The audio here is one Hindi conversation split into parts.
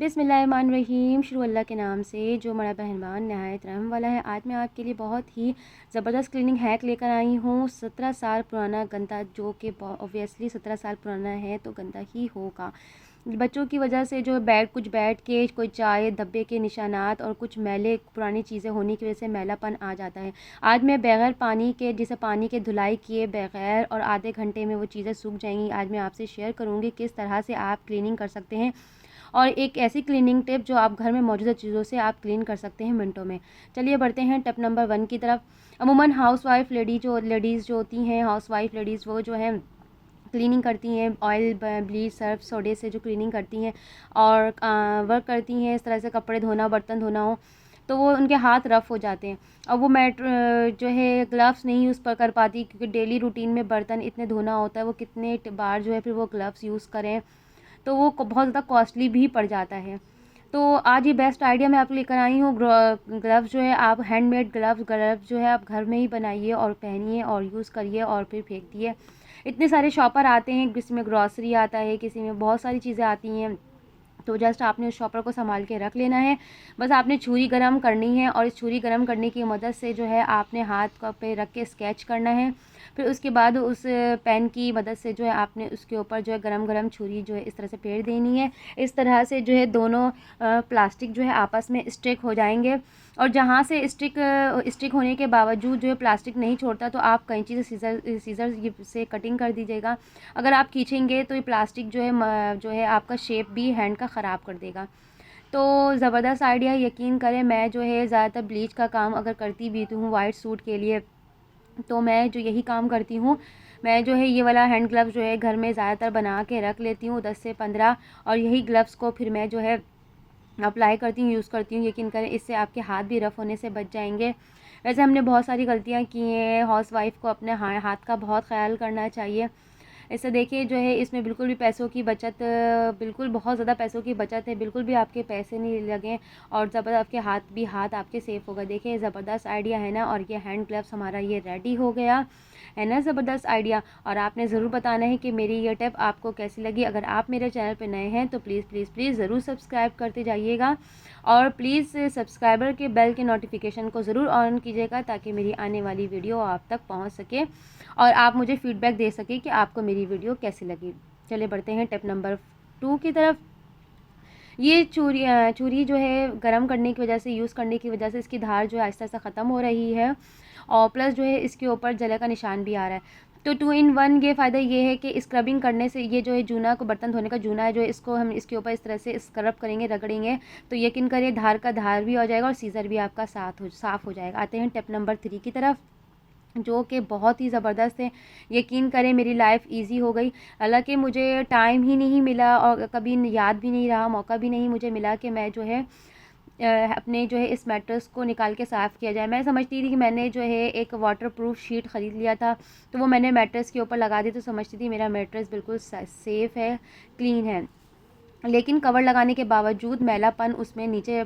बिस्मिल्लाहिर्रहमानिर्रहीम। शुरू अल्लाह के नाम से जो बड़ा मेहरबान नहायत रहम वाला है। आज मैं आपके लिए बहुत ही ज़बरदस्त क्लीनिंग हैक लेकर आई हूँ। 17 साल पुराना गंदा, जो कि ऑब्वियसली 17 साल पुराना है तो गंदा ही होगा। बच्चों की वजह से जो कुछ बैठ के कोई चाय धब्बे के निशानात और कुछ मैले पुरानी चीज़ें होने की वजह से मैलापन आ जाता है। आज मैं बग़ैर पानी के, जिसे पानी के धुलाई किए बग़ैर और आधे घंटे में वो चीज़ें सूख जाएंगी, आज मैं आपसे शेयर करूँगी किस तरह से आप क्लीनिंग कर सकते हैं। और एक ऐसी क्लीनिंग टिप जो आप घर में मौजूदा चीज़ों से आप क्लीन कर सकते हैं मिनटों में। चलिए बढ़ते हैं टिप नंबर 1 की तरफ। अमूमन हाउसवाइफ लेडीज़ जो होती हैं, हाउसवाइफ लेडीज़, वो जो हैं क्लीनिंग करती हैं ऑयल, ब्लीच, सर्फ, सोडे से जो क्लीनिंग करती हैं और वर्क करती हैं इस तरह से, कपड़े धोना, बर्तन धोना हो तो वो उनके हाथ रफ़ हो जाते हैं और वो जो है ग्लव्स नहीं यूज़ कर पाती, क्योंकि डेली रूटीन में बर्तन इतने धोना होता है, वो कितने बार जो है फिर वो ग्लव्स यूज़ करें, तो वो बहुत ज़्यादा कॉस्टली भी पड़ जाता है। तो आज ये बेस्ट आइडिया मैं आपको लेकर आई हूँ। ग्लव्स जो है आप हैंडमेड ग्लव्स जो है आप घर में ही बनाइए और पहनिए और यूज़ करिए और फिर फेंक दिए। इतने सारे शॉपर आते हैं, किसी में ग्रॉसरी आता है, किसी में बहुत सारी चीज़ें आती हैं, तो जस्ट आपने उस शॉपर को संभाल के रख लेना है। बस आपने छुरी गरम करनी है और इस छुरी गरम करने की मदद से जो है आपने हाथ पे रख के स्केच करना है। फिर उसके बाद उस पेन की मदद से जो है आपने उसके ऊपर जो है गरम छुरी जो है इस तरह से फेर देनी है। इस तरह से जो है दोनों प्लास्टिक जो है आपस में स्टिक हो जाएंगे और जहाँ से स्टिक होने के बावजूद जो है प्लास्टिक नहीं छोड़ता, तो आप कैंची से सीज़र से कटिंग कर दीजिएगा। अगर आप खींचेंगे तो ये प्लास्टिक जो है आपका शेप भी हैंड का ख़राब कर देगा। तो ज़बरदस्त आइडिया, यकीन करें। मैं जो है ज़्यादातर ब्लीच का काम अगर करती भी तो हूँ वाइट सूट के लिए, तो मैं जो यही काम करती हूँ। मैं जो है ये वाला हैंड ग्लव्स जो है घर में ज़्यादातर बना के रख लेती हूँ 10 से 15, और यही ग्लव्स को फिर मैं जो है अप्लाई करती हूँ, यूज़ करती हूँ। यकीन करें इससे आपके हाथ भी रफ़ होने से बच जाएंगे। वैसे हमने बहुत सारी गलतियाँ की हैं, हाउसवाइफ़ को अपने हाथ का बहुत ख़्याल करना चाहिए। इससे देखिए जो है इसमें बिल्कुल भी पैसों की बचत, बिल्कुल बहुत ज़्यादा पैसों की बचत है, बिल्कुल भी आपके पैसे नहीं लगे और आपके हाथ आपके सेफ़ होगा। देखिए ज़बरदस्त आइडिया है ना। और ये हैंड ग्लव्स हमारा ये रेडी हो गया है ना, ज़बरदस्त आइडिया। और आपने ज़रूर बताना है कि मेरी ये टिप आपको कैसी लगी। अगर आप मेरे चैनल पर नए हैं तो प्लीज़ प्लीज़ प्लीज़ ज़रूर सब्सक्राइब करते जाइएगा और प्लीज़ सब्सक्राइबर के बेल के नोटिफिकेशन को ज़रूर ऑन कीजिएगा, ताकि मेरी आने वाली वीडियो आप तक पहुंच सके और आप मुझे फ़ीडबैक दे सकें कि आपको मेरी वीडियो कैसी लगी। चलिए बढ़ते हैं टिप नंबर 2 की तरफ। ये चूरी जो है गरम करने की वजह से, यूज़ करने की वजह से इसकी धार जो है आहिस्ता आहिस्ता ख़त्म हो रही है और प्लस जो है इसके ऊपर जले का निशान भी आ रहा है। तो 2 इन 1 ये फ़ायदा ये है कि स्क्रबिंग करने से ये जो है जूना को, बर्तन धोने का जूना है जो इसको हम इसके ऊपर इस तरह से स्क्रब करेंगे, रगड़ेंगे, तो यकीन करिए धार भी हो जाएगा और सीज़र भी आपका साफ़ हो जाएगा। आते हैं टिप नंबर 3 की तरफ, जो कि बहुत ही ज़बरदस्त है। यकीन करें मेरी लाइफ इजी हो गई। हालांकि मुझे टाइम ही नहीं मिला और कभी याद भी नहीं रहा, मौका भी नहीं मुझे मिला कि मैं जो है अपने जो है इस मैट्रेस को निकाल के साफ़ किया जाए। मैं समझती थी कि मैंने जो है एक वाटरप्रूफ शीट ख़रीद लिया था, तो वो मैंने मैट्रेस के ऊपर लगा दी, तो समझती थी मेरा मैट्रेस बिल्कुल सेफ़ है, क्लीन है। लेकिन कवर लगाने के बावजूद मैलापन उसमें नीचे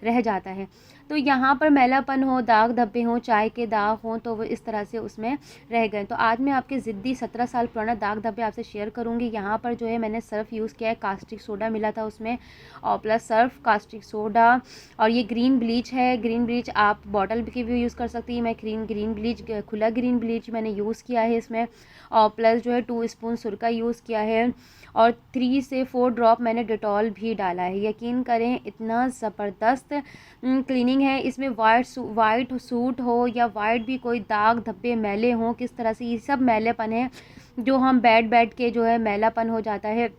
रह जाता है। तो यहाँ पर मैलापन हो, दाग धब्बे हों, चाय के दाग हों, तो वो इस तरह से उसमें रह गए। तो आज मैं आपके ज़िद्दी 17 साल पुराना दाग धब्बे आपसे शेयर करूँगी। यहाँ पर जो है मैंने सर्फ़ यूज़ किया है, कास्टिक सोडा मिला था उसमें और प्लस सर्फ़, कास्टिक सोडा और ये ग्रीन ब्लीच है। ग्रीन ब्लीच आप बॉटल की भी यूज़ कर सकती हैं। मैं ग्रीन ब्लीच, खुला ग्रीन ब्लीच मैंने यूज़ किया है इसमें और प्लस जो है 2 स्पून सुरका यूज़ किया है और 3 से 4 ड्रॉप मैंने डेटॉल भी डाला है। यकीन करें इतना ज़बरदस्त क्लीनिंग है इसमें। वाइट सूट हो या वाइट भी कोई दाग धब्बे मैले हों, किस तरह से ये सब मैलेपन है जो हम बैठ के जो है मैलापन हो जाता है,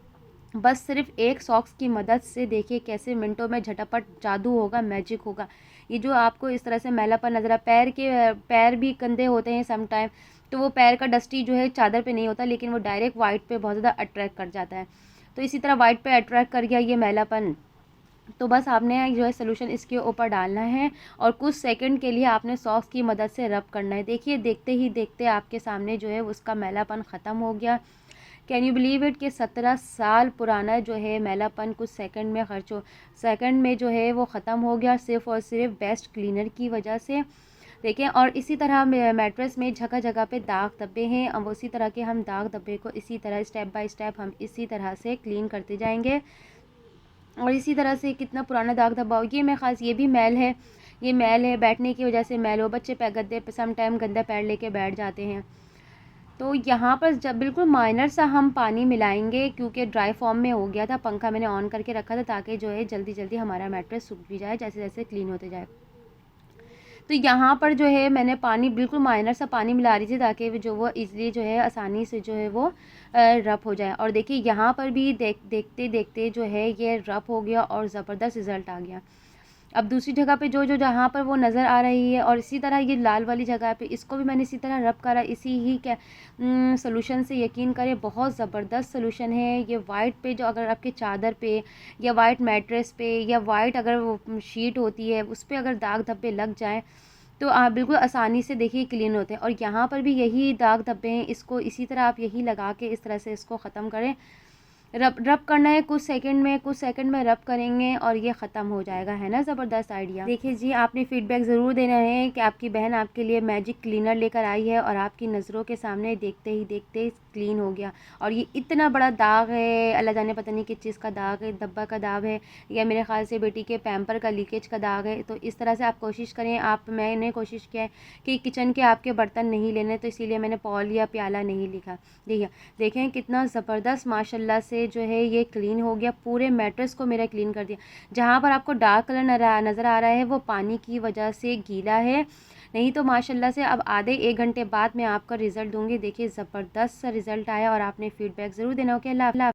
बस सिर्फ एक सॉक्स की मदद से देखिए कैसे मिनटों में झटापट जादू होगा, मैजिक होगा। ये जो आपको इस तरह से मैलापन नज़र पैर भी गंदे होते हैं सम टाइम, तो वो पैर का डस्टी जो है चादर पे नहीं होता, लेकिन वो डायरेक्ट वाइट पे बहुत ज़्यादा अट्रैक्ट कर जाता है। तो इसी तरह वाइट पे अट्रैक्ट कर गया ये मैलापन, तो बस आपने जो है सोल्यूशन इसके ऊपर डालना है और कुछ सेकंड के लिए आपने सॉक्स की मदद से रब करना है। देखिए देखते ही देखते आपके सामने जो है उसका मैलापन ख़त्म हो गया। कैन यू बिलीव इट कि 17 साल पुराना जो है मैलापन कुछ सेकंड में जो है वो ख़त्म हो गया, सिर्फ़ और सिर्फ बेस्ट क्लीनर की वजह से। देखें, और इसी तरह मैट्रेस में जगह जगह पे दाग धब्बे हैं, अब उसी तरह के हम दाग धब्बे को इसी तरह स्टेप बाय स्टेप हम इसी तरह से क्लीन करते जाएंगे। और इसी तरह से कितना पुराना दाग धब्बा हो, ये मैं ख़ास ये भी मैल है, ये मैल है, बैठने की वजह से मैल हो, बच्चे गद्दे पे सम टाइम गंदा पैर लेके बैठ जाते हैं। तो यहाँ पर जब बिल्कुल माइनर सा हम पानी मिलाएंगे, क्योंकि ड्राई फॉर्म में हो गया था, पंखा मैंने ऑन करके रखा था ताकि जो है जल्दी जल्दी हमारा मैट्रेस सूख भी जाए जैसे जैसे क्लीन होते जाए। तो यहाँ पर जो है मैंने पानी बिल्कुल माइनर सा पानी मिला रही थी ताकि जो वो ईज़िली जो है आसानी से जो है वो रब हो जाए। और देखिए यहाँ पर भी देखते देखते जो है ये रब हो गया और ज़बरदस्त रिज़ल्ट आ गया। अब दूसरी जगह पे जो जहाँ पर वो नज़र आ रही है, और इसी तरह ये लाल वाली जगह पे इसको भी मैंने इसी तरह रब करा, इसी ही क्या सॉल्यूशन से। यकीन करें बहुत ज़बरदस्त सॉल्यूशन है ये। वाइट पे जो अगर आपके चादर पे या वाइट मैट्रेस पे या वाइट अगर वो शीट होती है उस पर अगर दाग धब्बे लग जाएँ तो आप बिल्कुल आसानी से देखिए क्लीन होते हैं। और यहाँ पर भी यही दाग धब्बे हैं, इसको इसी तरह आप यही लगा के इस तरह से इसको ख़त्म करें। रब करना है कुछ सेकंड में रब करेंगे और ये ख़त्म हो जाएगा। है ना ज़बरदस्त आइडिया। देखिए जी, आपने फ़ीडबैक ज़रूर देना है कि आपकी बहन आपके लिए मैजिक क्लीनर लेकर आई है और आपकी नज़रों के सामने देखते ही देखते क्लीन हो गया। और ये इतना बड़ा दाग है, अल्लाह जाने पता नहीं किस चीज़ का दाग है, धब्बा का दाग है या मेरे ख़्याल से बेटी के पैम्पर का लीकेज का दाग है। तो इस तरह से आप कोशिश करें। मैंने कोशिश किया है कि किचन के आपके बर्तन नहीं लेने, तो इसीलिए मैंने पॉल या प्याला नहीं लिखा। देखिए देखें कितना ज़बरदस्त माशाल्लाह से जो है ये क्लीन हो गया, पूरे मैट्रेस को मेरा क्लीन कर दिया। जहाँ पर आपको डार्क कलर नज़र आ रहा है वो पानी की वजह से गीला है, नहीं तो माशाल्लाह से अब आधे 1 घंटे बाद मैं आपका रिज़ल्ट दूँगी। देखिए ज़बरदस्त सा रिज़ल्ट आया और आपने फ़ीडबैक ज़रूर देना। ओके, अल्लाह हाफ़िज़।